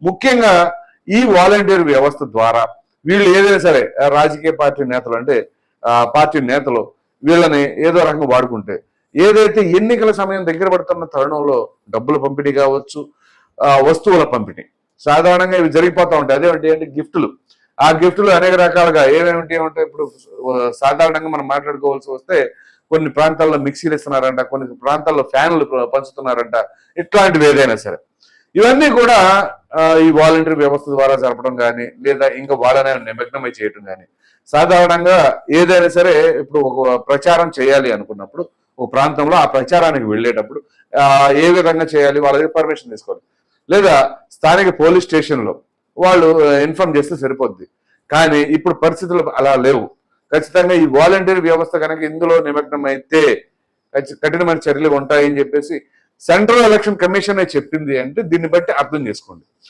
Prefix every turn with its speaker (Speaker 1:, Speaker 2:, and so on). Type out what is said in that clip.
Speaker 1: ముఖ్యంగా ఈ వాలంటీర్ వ్యవస్థ ద్వారా వీళ్ళు ఏదైనా సరే రాజకీయ పార్టీ నేతలు అంటే పార్టీ నేతలు వీళ్ళని ఏదో రకంగా వాడుకుంటే ఏదైతే ఎన్నికల సమయం దగ్గర పడుతున్న తరుణంలో డబ్బుల పంపిణీ కావచ్చు, వస్తువుల పంపిణీ సాధారణంగా ఇవి జరిగిపోతూ ఉంటాయి. అదేంటి అంటే గిఫ్టులు. ఆ గిఫ్టులు అనేక రకాలుగా ఏమేమిటి అంటే ఇప్పుడు సాధారణంగా మనం మాట్లాడుకోవాల్సి వస్తే కొన్ని ప్రాంతాల్లో మిక్సీలు ఇస్తున్నారంట, కొన్ని ప్రాంతాల్లో ఫ్యాన్లు పంచుతున్నారంట, ఇట్లాంటివి ఏదైనా సరే ఇవన్నీ కూడా ఈ వాలంటీర్ వ్యవస్థ ద్వారా జరపడం కానీ లేదా ఇంకా వాళ్ళనే నిమగ్నమై చేయటం కానీ సాధారణంగా ఏదైనా సరే ఇప్పుడు ఒక ప్రచారం చేయాలి అనుకున్నప్పుడు ఒక ప్రాంతంలో ఆ ప్రచారానికి వెళ్ళేటప్పుడు ఏ విధంగా చేయాలి వాళ్ళ దగ్గర పర్మిషన్ తీసుకోవాలి, లేదా స్థానిక పోలీస్ స్టేషన్లో వాళ్ళు ఇన్ఫార్మ్ చేస్తే సరిపోద్ది. కానీ ఇప్పుడు పరిస్థితులు అలా లేవు. ఖచ్చితంగా ఈ వాలంటీర్ వ్యవస్థ కనుక ఇందులో నిమగ్నం అయితే కఠినమైన చర్యలు ఉంటాయని చెప్పేసి సెంట్రల్ ఎలక్షన్ కమిషన్ చెప్పింది అంటే దీన్ని బట్టి అర్థం చేసుకోండి.